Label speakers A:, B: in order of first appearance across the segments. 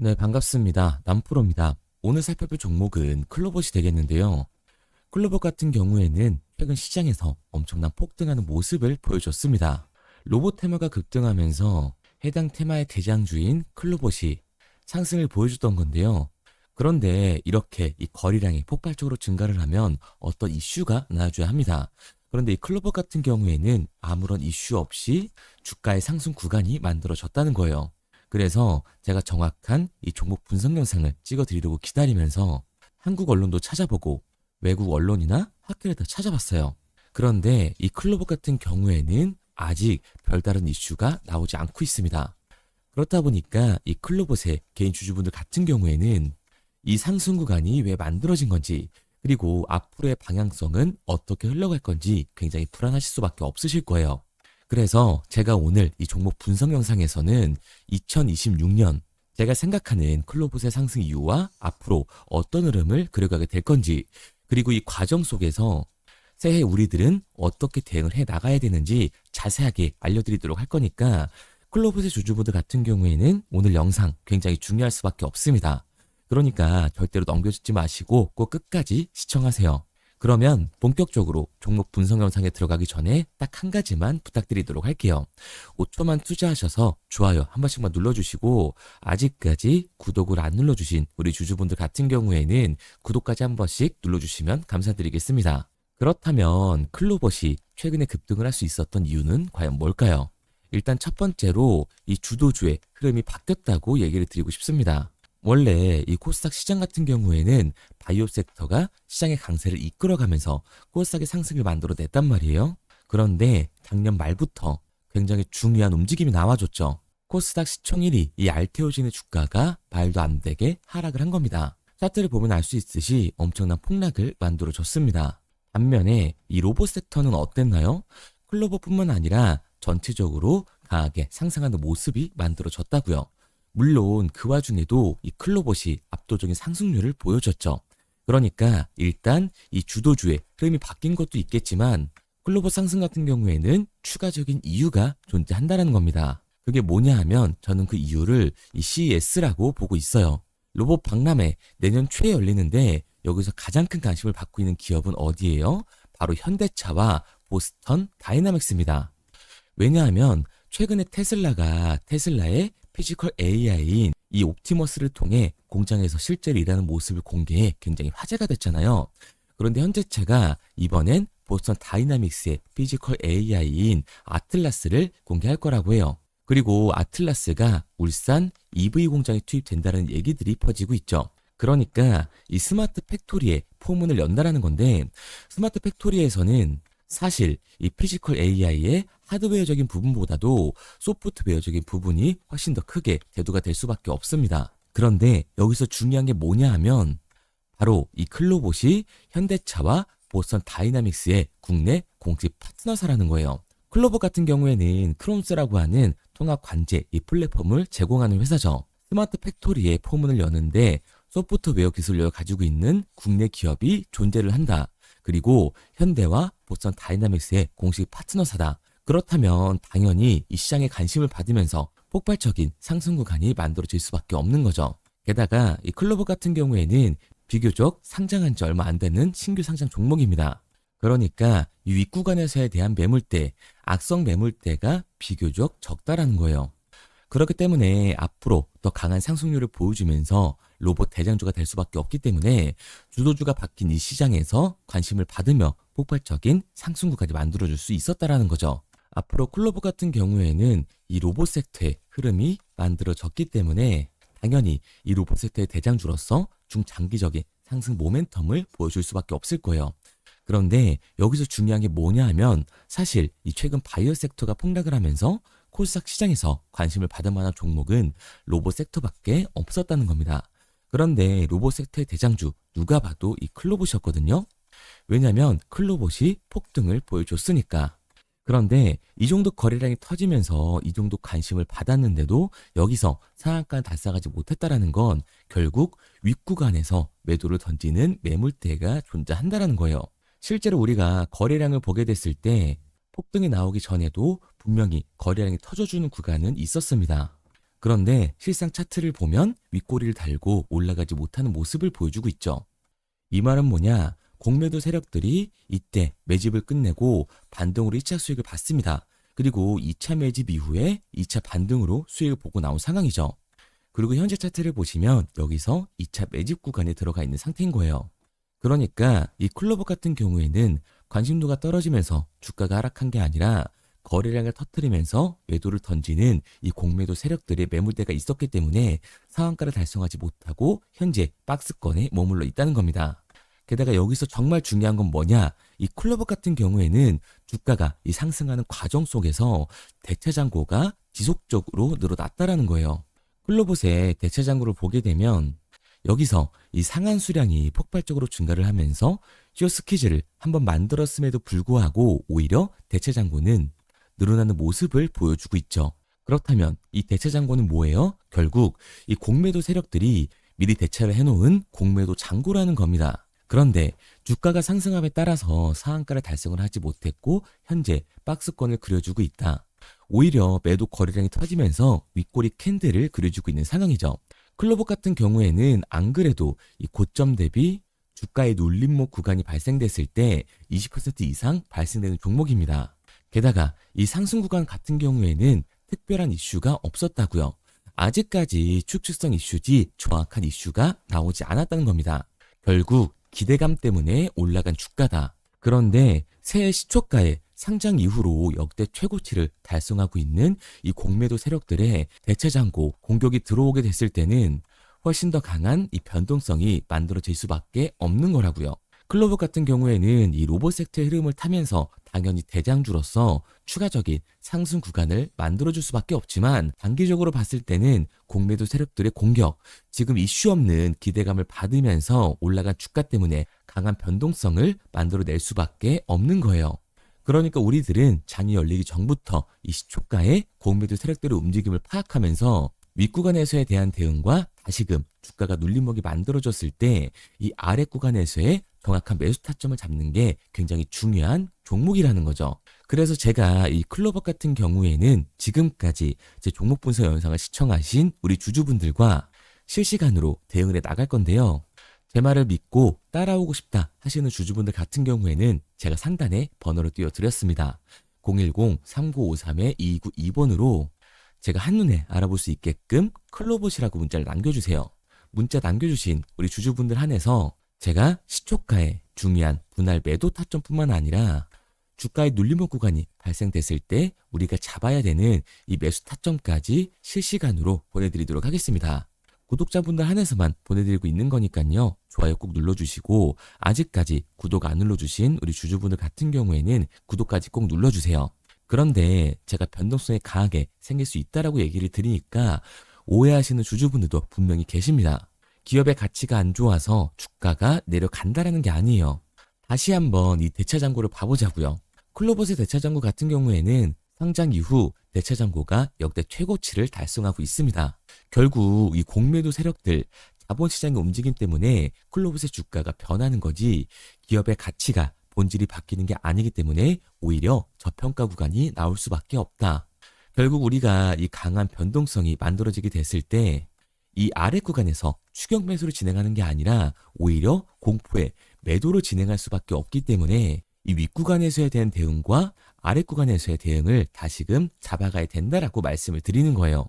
A: 네, 반갑습니다. 남프로입니다. 오늘 살펴볼 종목은 클로봇이 되겠는데요. 클로봇 같은 경우에는 최근 시장에서 엄청난 폭등하는 모습을 보여줬습니다. 로봇 테마가 급등하면서 해당 테마의 대장주인 클로봇이 상승을 보여줬던 건데요. 그런데 이렇게 이 거래량이 폭발적으로 증가를 하면 어떤 이슈가 나와줘야 합니다. 그런데 이 클로봇 같은 경우에는 아무런 이슈 없이 주가의 상승 구간이 만들어졌다는 거예요. 그래서 제가 정확한 이 종목 분석 영상을 찍어 드리려고 기다리면서 한국 언론도 찾아보고 외국 언론이나 학계를 다 찾아봤어요. 그런데 이 클로버 같은 경우에는 아직 별다른 이슈가 나오지 않고 있습니다. 그렇다 보니까 이 클로봇의 개인 주주분들 같은 경우에는 이 상승 구간이 왜 만들어진 건지, 그리고 앞으로의 방향성은 어떻게 흘러갈 건지 굉장히 불안하실 수밖에 없으실 거예요. 그래서 제가 오늘 이 종목 분석 영상에서는 2026년 제가 생각하는 클로봇의 상승 이유와 앞으로 어떤 흐름을 그려가게 될 건지, 그리고 이 과정 속에서 새해 우리들은 어떻게 대응을 해 나가야 되는지 자세하게 알려드리도록 할 거니까 클로봇의 주주분들 같은 경우에는 오늘 영상 굉장히 중요할 수밖에 없습니다. 그러니까 절대로 넘겨주지 마시고 꼭 끝까지 시청하세요. 그러면 본격적으로 종목 분석 영상에 들어가기 전에 딱 한 가지만 부탁드리도록 할게요. 5초만 투자하셔서 좋아요 한 번씩만 눌러주시고, 아직까지 구독을 안 눌러주신 우리 주주분들 같은 경우에는 구독까지 한 번씩 눌러주시면 감사드리겠습니다. 그렇다면 클로봇이 최근에 급등을 할 수 있었던 이유는 과연 뭘까요? 일단 첫 번째로 이 주도주의 흐름이 바뀌었다고 얘기를 드리고 싶습니다. 원래 이 코스닥 시장 같은 경우에는 바이오 섹터가 시장의 강세를 이끌어가면서 코스닥의 상승을 만들어냈단 말이에요. 그런데 작년 말부터 굉장히 중요한 움직임이 나와줬죠. 코스닥 시총 1위 이 알테오진의 주가가 말도 안 되게 하락을 한 겁니다. 차트를 보면 알 수 있듯이 엄청난 폭락을 만들어줬습니다. 반면에 이 로봇 섹터는 어땠나요? 클로버뿐만 아니라 전체적으로 강하게 상승하는 모습이 만들어졌다고요. 물론 그 와중에도 이 클로봇이 압도적인 상승률을 보여줬죠. 그러니까 일단 이 주도주의 흐름이 바뀐 것도 있겠지만 클로봇 상승 같은 경우에는 추가적인 이유가 존재한다는 겁니다. 그게 뭐냐 하면 저는 그 이유를 이 CES라고 보고 있어요. 로봇 박람회 내년 초에 열리는데 여기서 가장 큰 관심을 받고 있는 기업은 어디예요? 바로 현대차와 보스턴 다이나믹스입니다. 왜냐하면 최근에 테슬라의 피지컬 AI인 이 옵티머스를 통해 공장에서 실제로 일하는 모습을 공개해 굉장히 화제가 됐잖아요. 그런데 현대차가 이번엔 보스턴 다이나믹스의 피지컬 AI인 아틀라스를 공개할 거라고 해요. 그리고 아틀라스가 울산 EV 공장에 투입된다는 얘기들이 퍼지고 있죠. 그러니까 이 스마트 팩토리에 포문을 연다라는 건데, 스마트 팩토리에서는 사실 이 피지컬 AI의 하드웨어적인 부분보다도 소프트웨어적인 부분이 훨씬 더 크게 대두가 될 수밖에 없습니다. 그런데 여기서 중요한 게 뭐냐 하면 바로 이 클로봇이 현대차와 보스턴 다이나믹스의 국내 공식 파트너사라는 거예요. 클로봇 같은 경우에는 크롬스라고 하는 통합 관제 이 플랫폼을 제공하는 회사죠. 스마트 팩토리에 포문을 여는데 소프트웨어 기술력을 가지고 있는 국내 기업이 존재를 한다. 그리고 현대와 보스턴 다이나믹스의 공식 파트너사다. 그렇다면 당연히 이 시장에 관심을 받으면서 폭발적인 상승 구간이 만들어질 수밖에 없는 거죠. 게다가 이 클로버 같은 경우에는 비교적 상장한 지 얼마 안 되는 신규 상장 종목입니다. 그러니까 이 윗구간에서에 대한 매물대, 악성 매물대가 비교적 적다라는 거예요. 그렇기 때문에 앞으로 더 강한 상승률을 보여주면서 로봇 대장주가 될 수밖에 없기 때문에 주도주가 바뀐 이 시장에서 관심을 받으며 폭발적인 상승 구간이 만들어줄 수 있었다라는 거죠. 앞으로 클로버 같은 경우에는 이 로봇 섹터의 흐름이 만들어졌기 때문에 당연히 이 로봇 섹터의 대장주로서 중장기적인 상승 모멘텀을 보여줄 수밖에 없을 거예요. 그런데 여기서 중요한 게 뭐냐 하면 사실 이 최근 바이오 섹터가 폭락을 하면서 코스닥 시장에서 관심을 받을 만한 종목은 로봇 섹터밖에 없었다는 겁니다. 그런데 로봇 섹터의 대장주 누가 봐도 이 클로봇이었거든요. 왜냐하면 클로봇이 폭등을 보여줬으니까. 그런데 이 정도 거래량이 터지면서 이 정도 관심을 받았는데도 여기서 상한가를 달성하지 못했다라는 건 결국 윗구간에서 매도를 던지는 매물대가 존재한다라는 거예요. 실제로 우리가 거래량을 보게 됐을 때 폭등이 나오기 전에도 분명히 거래량이 터져주는 구간은 있었습니다. 그런데 실상 차트를 보면 윗꼬리를 달고 올라가지 못하는 모습을 보여주고 있죠. 이 말은 뭐냐? 공매도 세력들이 이때 매집을 끝내고 반등으로 1차 수익을 봤습니다. 그리고 2차 매집 이후에 2차 반등으로 수익을 보고 나온 상황이죠. 그리고 현재 차트를 보시면 여기서 2차 매집 구간에 들어가 있는 상태인 거예요. 그러니까 이 클로버 같은 경우에는 관심도가 떨어지면서 주가가 하락한 게 아니라 거래량을 터뜨리면서 매도를 던지는 이 공매도 세력들의 매물대가 있었기 때문에 상한가를 달성하지 못하고 현재 박스권에 머물러 있다는 겁니다. 게다가 여기서 정말 중요한 건 뭐냐? 이 클로버 같은 경우에는 주가가 이 상승하는 과정 속에서 대체 잔고가 지속적으로 늘어났다라는 거예요. 클로봇의 대체 잔고를 보게 되면 여기서 이 상한 수량이 폭발적으로 증가를 하면서 쇼스퀴즈를 한번 만들었음에도 불구하고 오히려 대체 잔고는 늘어나는 모습을 보여주고 있죠. 그렇다면 이 대체 잔고는 뭐예요? 결국 이 공매도 세력들이 미리 대체를 해놓은 공매도 잔고라는 겁니다. 그런데 주가가 상승함에 따라서 상한가를 달성을 하지 못했고 현재 박스권을 그려주고 있다. 오히려 매도 거래량이 터지면서 윗꼬리 캔들을 그려주고 있는 상황이죠. 클로버 같은 경우에는 안 그래도 이 고점 대비 주가의 눌림목 구간이 발생됐을 때 20% 이상 발생되는 종목입니다. 게다가 이 상승 구간 같은 경우에는 특별한 이슈가 없었다고요. 아직까지 추측성 이슈지 정확한 이슈가 나오지 않았다는 겁니다. 결국 기대감 때문에 올라간 주가다. 그런데 새해 시초가에 상장 이후로 역대 최고치를 달성하고 있는 이 공매도 세력들의 대체 잔고 공격이 들어오게 됐을 때는 훨씬 더 강한 이 변동성이 만들어질 수밖에 없는 거라고요. 클로버 같은 경우에는 이 로봇 섹터의 흐름을 타면서 당연히 대장주로서 추가적인 상승 구간을 만들어줄 수밖에 없지만 단기적으로 봤을 때는 공매도 세력들의 공격, 지금 이슈 없는 기대감을 받으면서 올라간 주가 때문에 강한 변동성을 만들어낼 수밖에 없는 거예요. 그러니까 우리들은 장이 열리기 전부터 이 시초가의 공매도 세력들의 움직임을 파악하면서 윗구간에서에 대한 대응과 다시금 주가가 눌림목이 만들어졌을 때 이 아래 구간에서의 정확한 매수 타점을 잡는 게 굉장히 중요한 종목이라는 거죠. 그래서 제가 이 클로버 같은 경우에는 지금까지 제 종목 분석 영상을 시청하신 우리 주주분들과 실시간으로 대응을 해 나갈 건데요. 제 말을 믿고 따라오고 싶다 하시는 주주분들 같은 경우에는 제가 상단에 번호를 띄워드렸습니다. 010-3953-2292번으로 제가 한눈에 알아볼 수 있게끔 클로봇이라고 문자를 남겨주세요. 문자 남겨주신 우리 주주분들 한해서 제가 시초가에 중요한 분할 매도 타점뿐만 아니라 주가의 눌림목 구간이 발생됐을 때 우리가 잡아야 되는 이 매수 타점까지 실시간으로 보내드리도록 하겠습니다. 구독자분들 한해서만 보내드리고 있는 거니까요. 좋아요 꼭 눌러주시고 아직까지 구독 안 눌러주신 우리 주주분들 같은 경우에는 구독까지 꼭 눌러주세요. 그런데 제가 변동성이 강하게 생길 수 있다라고 얘기를 드리니까 오해하시는 주주분들도 분명히 계십니다. 기업의 가치가 안 좋아서 주가가 내려간다라는 게 아니에요. 다시 한번 이 대차 잔고를 봐보자고요. 클로봇의 대차 잔고 같은 경우에는 상장 이후 대차 잔고가 역대 최고치를 달성하고 있습니다. 결국 이 공매도 세력들 자본시장의 움직임 때문에 클로봇의 주가가 변하는 거지 기업의 가치가 본질이 바뀌는 게 아니기 때문에 오히려 저평가 구간이 나올 수밖에 없다. 결국 우리가 이 강한 변동성이 만들어지게 됐을 때 이 아래 구간에서 추격 매수를 진행하는 게 아니라 오히려 공포의 매도를 진행할 수밖에 없기 때문에 이 윗구간에서에 대한 대응과 아래 구간에서의 대응을 다시금 잡아가야 된다라고 말씀을 드리는 거예요.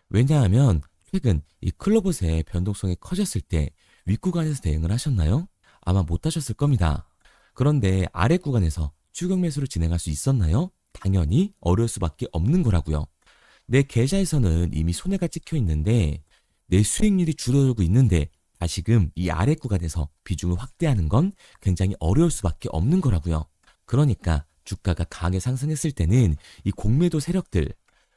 A: 왜냐하면 최근 이 클로봇의 변동성이 커졌을 때 윗구간에서 대응을 하셨나요? 아마 못 하셨을 겁니다. 그런데 아래 구간에서 추격 매수를 진행할 수 있었나요? 당연히 어려울 수밖에 없는 거라고요. 내 계좌에서는 이미 손해가 찍혀 있는데 내 수익률이 줄어들고 있는데 다시금 이 아래 구간에서 비중을 확대하는 건 굉장히 어려울 수밖에 없는 거라고요. 그러니까 주가가 강하게 상승했을 때는 이 공매도 세력들,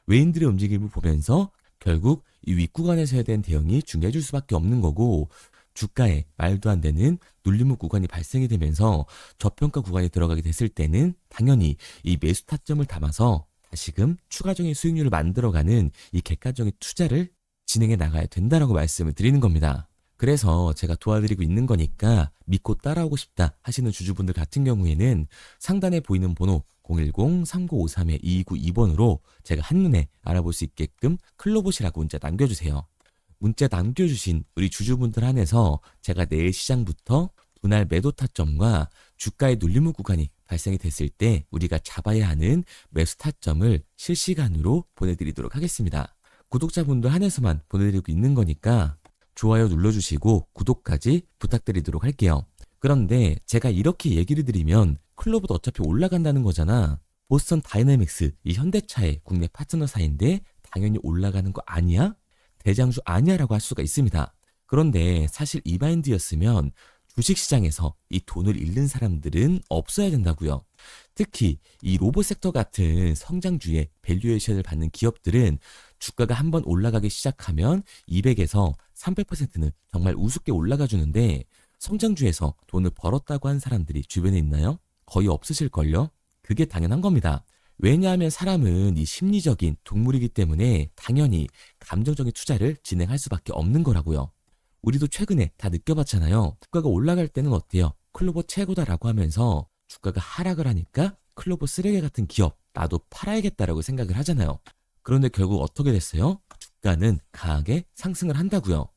A: 외인들의 움직임을 보면서 결국 이 윗구간에서에 대한 대응이 중요해질 수밖에 없는 거고 주가에 말도 안 되는 눌림목 구간이 발생이 되면서 저평가 구간에 들어가게 됐을 때는 당연히 이 매수 타점을 담아서 다시금 추가적인 수익률을 만들어가는 이 객관적인 투자를 진행해 나가야 된다라고 말씀을 드리는 겁니다. 그래서 제가 도와드리고 있는 거니까 믿고 따라오고 싶다 하시는 주주분들 같은 경우에는 상단에 보이는 번호 010-3953-2292번으로 제가 한눈에 알아볼 수 있게끔 클로봇이라고 문자 남겨주세요. 문자 남겨주신 우리 주주분들 한해서 제가 내일 시장부터 분할 매도 타점과 주가의 눌림목 구간이 발생이 됐을 때 우리가 잡아야 하는 매수 타점을 실시간으로 보내드리도록 하겠습니다. 구독자분들 한해서만 보내드리고 있는 거니까 좋아요 눌러주시고 구독까지 부탁드리도록 할게요. 그런데 제가 이렇게 얘기를 드리면 클로봇 어차피 올라간다는 거잖아. 보스턴 다이내믹스 이 현대차의 국내 파트너사인데 당연히 올라가는 거 아니야? 대장주 아니야? 라고 할 수가 있습니다. 그런데 사실 이 마인드였으면 주식시장에서 이 돈을 잃는 사람들은 없어야 된다고요. 특히 이 로봇 섹터 같은 성장주의 밸류에이션을 받는 기업들은 주가가 한번 올라가기 시작하면 200에서 300%는 정말 우습게 올라가 주는데 성장주에서 돈을 벌었다고 한 사람들이 주변에 있나요? 거의 없으실걸요? 그게 당연한 겁니다. 왜냐하면 사람은 이 심리적인 동물이기 때문에 당연히 감정적인 투자를 진행할 수밖에 없는 거라고요. 우리도 최근에 다 느껴봤잖아요. 주가가 올라갈 때는 어때요? 클로봇 최고다라고 하면서 주가가 하락을 하니까 클로봇 쓰레기 같은 기업 나도 팔아야겠다라고 생각을 하잖아요. 그런데 결국 어떻게 됐어요? 주가는 강하게 상승을 한다고요.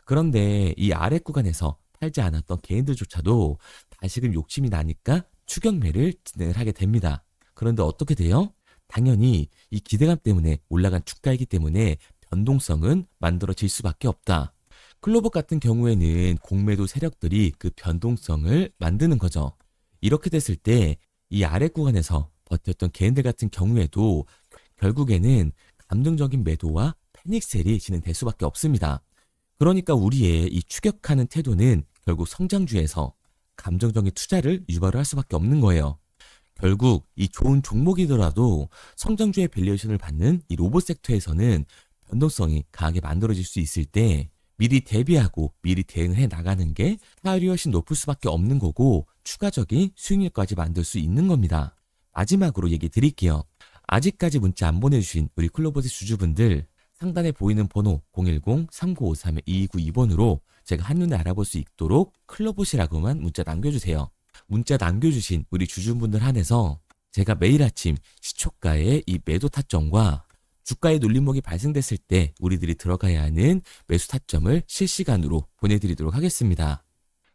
A: 그런데 이 아래 구간에서 팔지 않았던 개인들조차도 다시금 욕심이 나니까 추격매를 진행을 하게 됩니다. 그런데 어떻게 돼요? 당연히 이 기대감 때문에 올라간 주가이기 때문에 변동성은 만들어질 수밖에 없다. 클로봇 같은 경우에는 공매도 세력들이 그 변동성을 만드는 거죠. 이렇게 됐을 때 이 아래 구간에서 버텼던 개인들 같은 경우에도 결국에는 감정적인 매도와 패닉셀이 진행될 수밖에 없습니다. 그러니까 우리의 이 추격하는 태도는 결국 성장주에서 감정적인 투자를 유발을 할 수밖에 없는 거예요. 결국 이 좋은 종목이더라도 성장주의 밸류에이션을 받는 이 로봇 섹터에서는 변동성이 강하게 만들어질 수 있을 때 미리 대비하고 미리 대응을 해 나가는 게 타율이 훨씬 높을 수밖에 없는 거고 추가적인 수익률까지 만들 수 있는 겁니다. 마지막으로 얘기 드릴게요. 아직까지 문자 안 보내주신 우리 클로봇의 주주분들 상단에 보이는 번호 010-3953-2292번으로 제가 한눈에 알아볼 수 있도록 클로봇이라고만 문자 남겨주세요. 문자 남겨주신 우리 주주분들 한해서 제가 매일 아침 시초가의 이 매도 타점과 주가의 눌림목이 발생됐을 때 우리들이 들어가야 하는 매수 타점을 실시간으로 보내드리도록 하겠습니다.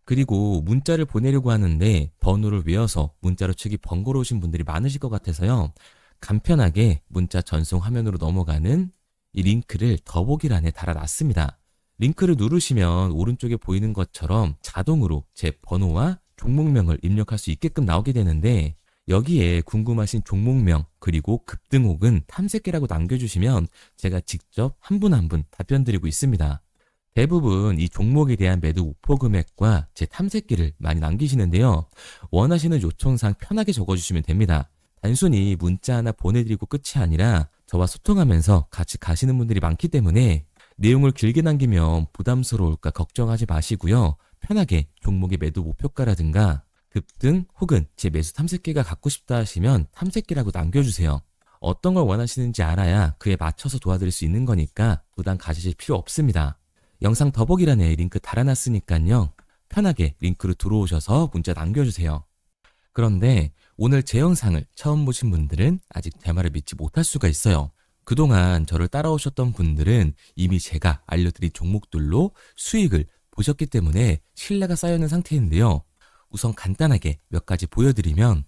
A: 그리고 문자를 보내려고 하는데 번호를 외워서 문자로 치기 번거로우신 분들이 많으실 것 같아서요. 간편하게 문자 전송 화면으로 넘어가는 이 링크를 더보기란에 달아놨습니다. 링크를 누르시면 오른쪽에 보이는 것처럼 자동으로 제 번호와 종목명을 입력할 수 있게끔 나오게 되는데 여기에 궁금하신 종목명 그리고 급등 혹은 탐색기라고 남겨주시면 제가 직접 한 분 한 분 답변 드리고 있습니다. 대부분 이 종목에 대한 매도 목표 금액과 제 탐색기를 많이 남기시는데요. 원하시는 요청사항 편하게 적어주시면 됩니다. 단순히 문자 하나 보내드리고 끝이 아니라 저와 소통하면서 같이 가시는 분들이 많기 때문에 내용을 길게 남기면 부담스러울까 걱정하지 마시고요. 편하게 종목의 매도 목표가라든가 급등 혹은 제 매수 탐색기가 갖고 싶다 하시면 탐색기라고 남겨주세요. 어떤 걸 원하시는지 알아야 그에 맞춰서 도와드릴 수 있는 거니까 부담 가지실 필요 없습니다. 영상 더보기란에 링크 달아놨으니까요. 편하게 링크로 들어오셔서 문자 남겨주세요. 그런데 오늘 제 영상을 처음 보신 분들은 아직 제 말을 믿지 못할 수가 있어요. 그동안 저를 따라오셨던 분들은 이미 제가 알려드린 종목들로 수익을 보셨기 때문에 신뢰가 쌓여있는 상태인데요. 우선 간단하게 몇 가지 보여드리면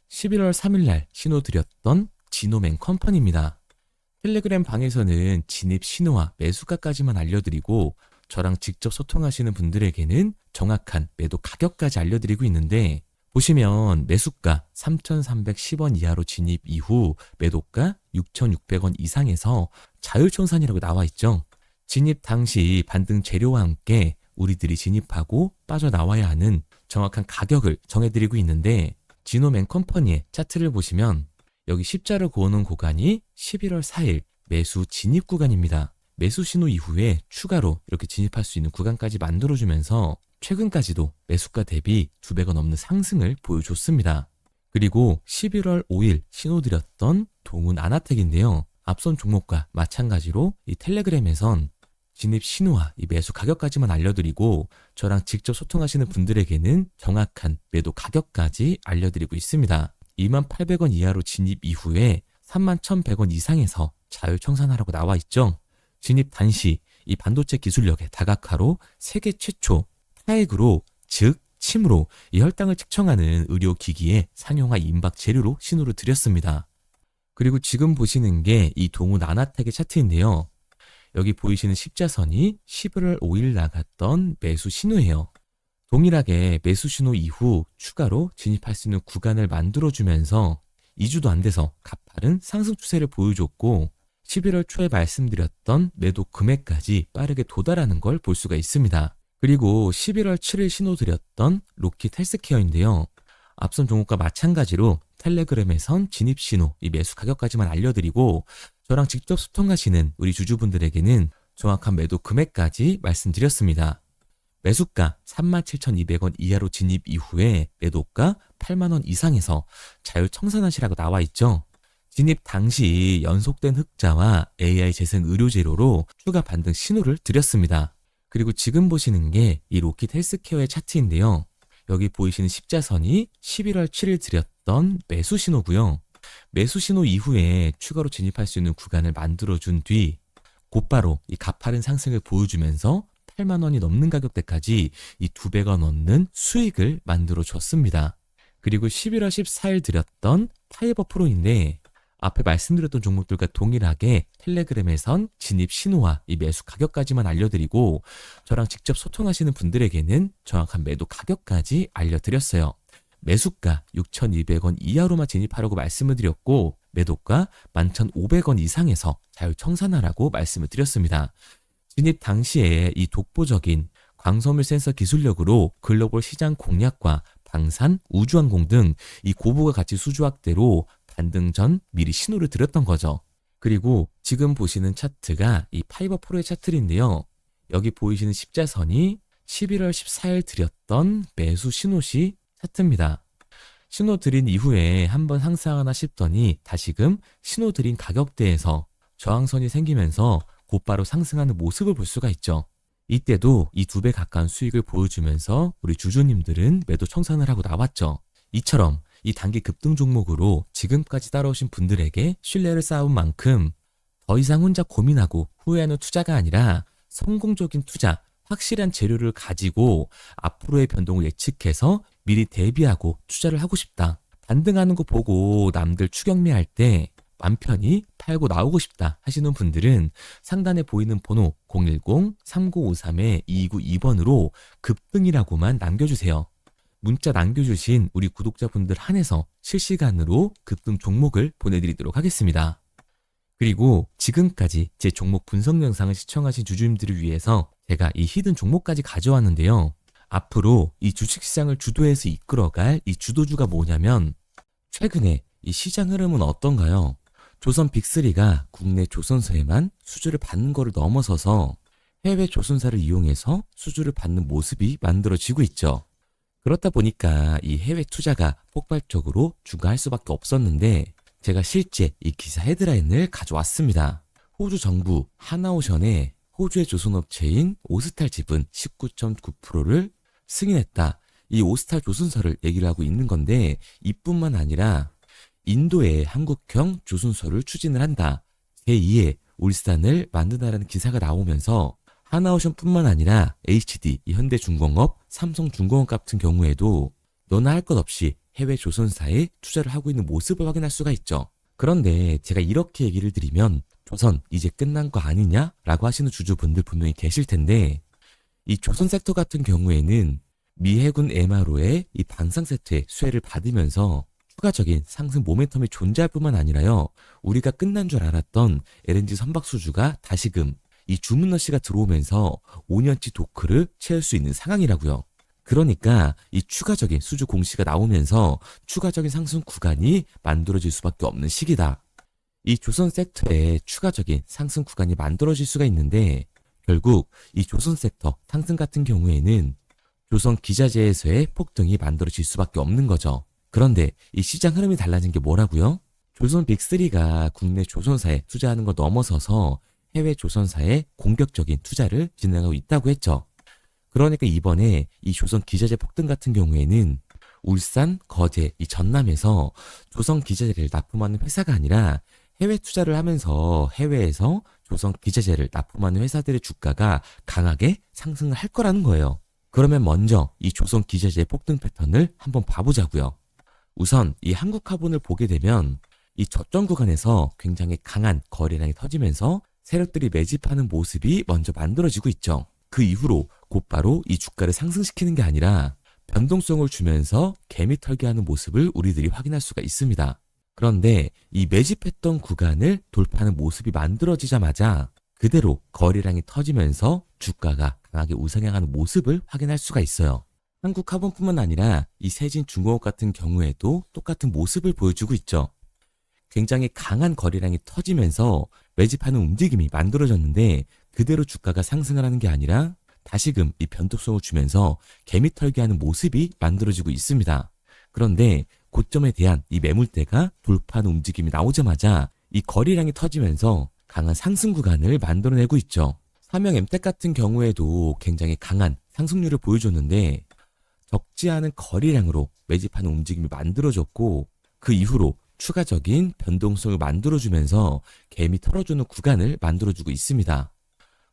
A: 11월 3일날 신호드렸던 지노맨 컴퍼니입니다. 텔레그램 방에서는 진입 신호와 매수가까지만 알려드리고 저랑 직접 소통하시는 분들에게는 정확한 매도 가격까지 알려드리고 있는데 보시면 매수가 3,310원 이하로 진입 이후 매도가 6,600원 이상에서 자율청산이라고 나와 있죠. 진입 당시 반등 재료와 함께 우리들이 진입하고 빠져나와야 하는 정확한 가격을 정해드리고 있는데 지노맨 컴퍼니의 차트를 보시면 여기 십자를 그어놓은 구간이 11월 4일 매수 진입 구간입니다. 매수 신호 이후에 추가로 이렇게 진입할 수 있는 구간까지 만들어주면서 최근까지도 매수가 대비 2배가 넘는 상승을 보여줬습니다. 그리고 11월 5일 신호드렸던 동훈 아나텍인데요. 앞선 종목과 마찬가지로 이 텔레그램에선 진입 신호와 이 매수 가격까지만 알려드리고 저랑 직접 소통하시는 분들에게는 정확한 매도 가격까지 알려드리고 있습니다. 28,000원 이하로 진입 이후에 31,100원 이상에서 자율 청산하라고 나와 있죠. 진입 단시 이 반도체 기술력의 다각화로 세계 최초 타액으로 즉 침으로 이 혈당을 측정하는 의료기기에 상용화 임박 재료로 신호를 드렸습니다. 그리고 지금 보시는 게 이 동우 나나텍의 차트인데요. 여기 보이시는 십자선이 11월 5일 나갔던 매수 신호예요. 동일하게 매수 신호 이후 추가로 진입할 수 있는 구간을 만들어주면서 2주도 안 돼서 가파른 상승 추세를 보여줬고 11월 초에 말씀드렸던 매도 금액까지 빠르게 도달하는 걸 볼 수가 있습니다. 그리고 11월 7일 신호 드렸던 로킷 헬스케어인데요. 앞선 종목과 마찬가지로 텔레그램에선 진입 신호, 이 매수 가격까지만 알려드리고 저랑 직접 소통하시는 우리 주주분들에게는 정확한 매도 금액까지 말씀드렸습니다. 매수가 37,200원 이하로 진입 이후에 매도가 8만원 이상에서 자율 청산하시라고 나와 있죠. 진입 당시 연속된 흑자와 AI 재생 의료 재료로 추가 반등 신호를 드렸습니다. 그리고 지금 보시는 게 이 로킷 헬스케어의 차트인데요. 여기 보이시는 십자선이 11월 7일 드렸던 매수 신호고요. 매수 신호 이후에 추가로 진입할 수 있는 구간을 만들어준 뒤 곧바로 이 가파른 상승을 보여주면서 8만 원이 넘는 가격대까지 이 2배가 넘는 수익을 만들어 줬습니다. 그리고 11월 14일 드렸던 파이버 프로인데 앞에 말씀드렸던 종목들과 동일하게 텔레그램에선 진입 신호와 이 매수 가격까지만 알려드리고 저랑 직접 소통하시는 분들에게는 정확한 매도 가격까지 알려드렸어요. 매수가 6,200원 이하로만 진입하라고 말씀을 드렸고 매도가 11,500원 이상에서 자율 청산하라고 말씀을 드렸습니다. 진입 당시에 이 독보적인 광섬유 센서 기술력으로 글로벌 시장 공략과 방산, 우주항공 등 이 고부가 가치 수주 확대로 반등 전 미리 신호를 드렸던 거죠. 그리고 지금 보시는 차트가 이 파이버 프로의 차트인데요. 여기 보이시는 십자선이 11월 14일 드렸던 매수 신호시 차트입니다. 신호 드린 이후에 한번 상승하나 싶더니 다시금 신호 드린 가격대에서 저항선이 생기면서 곧바로 상승하는 모습을 볼 수가 있죠. 이때도 이 2배 가까운 수익을 보여주면서 우리 주주님들은 매도 청산을 하고 나왔죠. 이처럼 이 단기 급등 종목으로 지금까지 따라오신 분들에게 신뢰를 쌓은 만큼 더 이상 혼자 고민하고 후회하는 투자가 아니라 성공적인 투자, 확실한 재료를 가지고 앞으로의 변동을 예측해서 미리 대비하고 투자를 하고 싶다. 반등하는 거 보고 남들 추격매할 때 맘 편히 팔고 나오고 싶다 하시는 분들은 상단에 보이는 번호 010-3953-2292번으로 급등이라고만 남겨주세요. 문자 남겨주신 우리 구독자분들 한해서 실시간으로 급등 종목을 보내드리도록 하겠습니다. 그리고 지금까지 제 종목 분석 영상을 시청하신 주주님들을 위해서 제가 이 히든 종목까지 가져왔는데요. 앞으로 이 주식시장을 주도해서 이끌어갈 이 주도주가 뭐냐면 최근에 이 시장 흐름은 어떤가요? 조선 빅3가 국내 조선사에만 수주를 받는 거를 넘어서서 해외 조선사를 이용해서 수주를 받는 모습이 만들어지고 있죠. 그렇다 보니까 이 해외 투자가 폭발적으로 증가할 수밖에 없었는데 제가 실제 이 기사 헤드라인을 가져왔습니다. 호주 정부 하나오션에 호주의 조선업체인 오스탈 지분 19.9%를 승인했다. 이 오스탈 조선사를 얘기를 하고 있는 건데 이뿐만 아니라 인도의 한국형 조선소를 추진을 한다. 제2의 울산을 만든다라는 기사가 나오면서 하나오션뿐만 아니라 HD, 현대중공업, 삼성중공업 같은 경우에도 너나 할 것 없이 해외 조선사에 투자를 하고 있는 모습을 확인할 수가 있죠. 그런데 제가 이렇게 얘기를 드리면 조선 이제 끝난 거 아니냐라고 하시는 주주분들 분명히 계실 텐데 이 조선 섹터 같은 경우에는 미 해군 MRO의 이 방산 세트의 수혜를 받으면서 추가적인 상승 모멘텀이 존재할 뿐만 아니라요. 우리가 끝난 줄 알았던 LNG 선박 수주가 다시금 이 주문러시가 들어오면서 5년치 도크를 채울 수 있는 상황이라고요. 그러니까 이 추가적인 수주 공시가 나오면서 추가적인 상승 구간이 만들어질 수밖에 없는 시기다. 이 조선 섹터에 추가적인 상승 구간이 만들어질 수가 있는데 결국 이 조선 섹터 상승 같은 경우에는 조선 기자재에서의 폭등이 만들어질 수밖에 없는 거죠. 그런데 이 시장 흐름이 달라진 게 뭐라고요? 조선 빅3가 국내 조선사에 투자하는 거 넘어서서 해외 조선사에 공격적인 투자를 진행하고 있다고 했죠. 그러니까 이번에 이 조선 기자재 폭등 같은 경우에는 울산, 거제, 이 전남에서 조선 기자재를 납품하는 회사가 아니라 해외 투자를 하면서 해외에서 조선 기자재를 납품하는 회사들의 주가가 강하게 상승을 할 거라는 거예요. 그러면 먼저 이 조선 기자재 폭등 패턴을 한번 봐보자고요. 우선 이 한국화본을 보게 되면 이 저점 구간에서 굉장히 강한 거래량이 터지면서 세력들이 매집하는 모습이 먼저 만들어지고 있죠. 그 이후로 곧바로 이 주가를 상승시키는 게 아니라 변동성을 주면서 개미 털기하는 모습을 우리들이 확인할 수가 있습니다. 그런데 이 매집했던 구간을 돌파하는 모습이 만들어지자마자 그대로 거래량이 터지면서 주가가 강하게 우상향하는 모습을 확인할 수가 있어요. 한국화본뿐만 아니라 이 세진중공업 같은 경우에도 똑같은 모습을 보여주고 있죠. 굉장히 강한 거래량이 터지면서 매집하는 움직임이 만들어졌는데 그대로 주가가 상승을 하는 게 아니라 다시금 이 변동성을 주면서 개미 털기하는 모습이 만들어지고 있습니다. 그런데 고점에 대한 이 매물대가 돌파하는 움직임이 나오자마자 이 거래량이 터지면서 강한 상승 구간을 만들어내고 있죠. 삼형 엠텍 같은 경우에도 굉장히 강한 상승률을 보여줬는데 적지 않은 거래량으로 매집하는 움직임이 만들어졌고 그 이후로 추가적인 변동성을 만들어주면서 개미 털어주는 구간을 만들어주고 있습니다.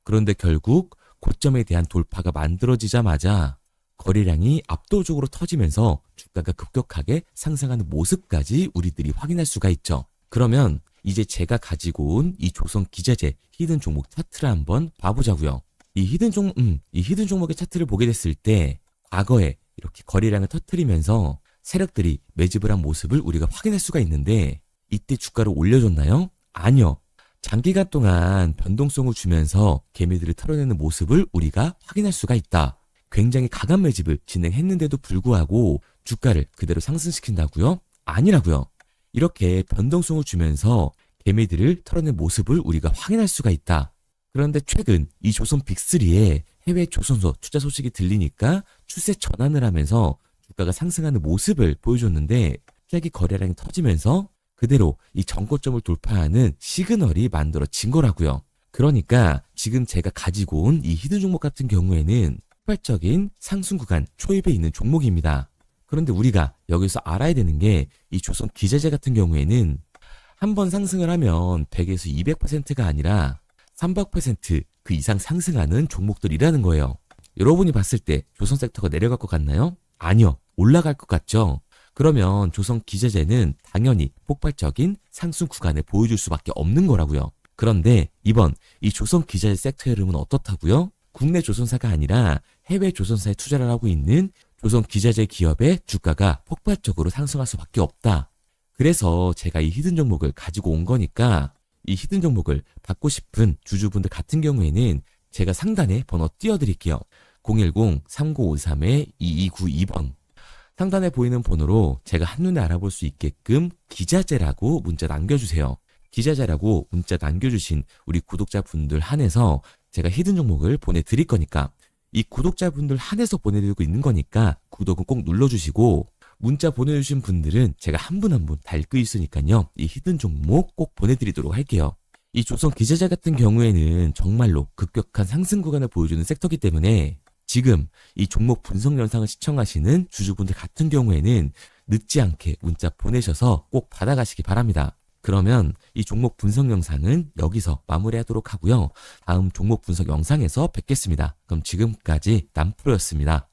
A: 그런데 결국 고점에 대한 돌파가 만들어지자마자 거래량이 압도적으로 터지면서 주가가 급격하게 상승하는 모습까지 우리들이 확인할 수가 있죠. 그러면 이제 제가 가지고 온 이 조선 기자재 히든 종목 차트를 한번 봐보자고요. 이 히든 종목의 차트를 보게 됐을 때 과거에 이렇게 거래량을 터뜨리면서 세력들이 매집을 한 모습을 우리가 확인할 수가 있는데 이때 주가를 올려줬나요? 아니요. 장기간 동안 변동성을 주면서 개미들을 털어내는 모습을 우리가 확인할 수가 있다. 굉장히 강한 매집을 진행했는데도 불구하고 주가를 그대로 상승시킨다고요? 아니라고요. 이렇게 변동성을 주면서 개미들을 털어낸 모습을 우리가 확인할 수가 있다. 그런데 최근 이 조선 빅3의 해외 조선소 투자 소식이 들리니까 추세 전환을 하면서 주가가 상승하는 모습을 보여줬는데 갑자기 거래량이 터지면서 그대로 이 전고점을 돌파하는 시그널이 만들어진 거라고요. 그러니까 지금 제가 가지고 온 이 히든 종목 같은 경우에는 폭발적인 상승 구간 초입에 있는 종목입니다. 그런데 우리가 여기서 알아야 되는 게 이 조선 기자재 같은 경우에는 한 번 상승을 하면 100에서 200%가 아니라 300%그 이상 상승하는 종목들이라는 거예요. 여러분이 봤을 때 조선 섹터가 내려갈 것 같나요? 아니요. 올라갈 것 같죠? 그러면 조선 기자재는 당연히 폭발적인 상승 구간을 보여줄 수밖에 없는 거라고요. 그런데 이번 이 조선 기자재 섹터 흐름은 어떻다고요? 국내 조선사가 아니라 해외 조선사에 투자를 하고 있는 조선 기자재 기업의 주가가 폭발적으로 상승할 수밖에 없다. 그래서 제가 이 히든 종목을 가지고 온 거니까 이 히든 종목을 받고 싶은 주주분들 같은 경우에는 제가 상단에 번호 띄워드릴게요. 010-3953-2292번 상단에 보이는 번호로 제가 한눈에 알아볼 수 있게끔 기자재라고 문자 남겨주세요. 기자재라고 문자 남겨주신 우리 구독자분들 한해서 제가 히든 종목을 보내드릴 거니까 이 구독자분들 한해서 보내드리고 있는 거니까 구독은 꼭 눌러주시고 문자 보내주신 분들은 제가 한 분 한 분 다 읽고 있으니까요. 이 히든 종목 꼭 보내드리도록 할게요. 이 조선 기자재 같은 경우에는 정말로 급격한 상승 구간을 보여주는 섹터이기 때문에 지금 이 종목 분석 영상을 시청하시는 주주분들 같은 경우에는 늦지 않게 문자 보내셔서 꼭 받아가시기 바랍니다. 그러면 이 종목 분석 영상은 여기서 마무리하도록 하고요. 다음 종목 분석 영상에서 뵙겠습니다. 그럼 지금까지 남프로였습니다.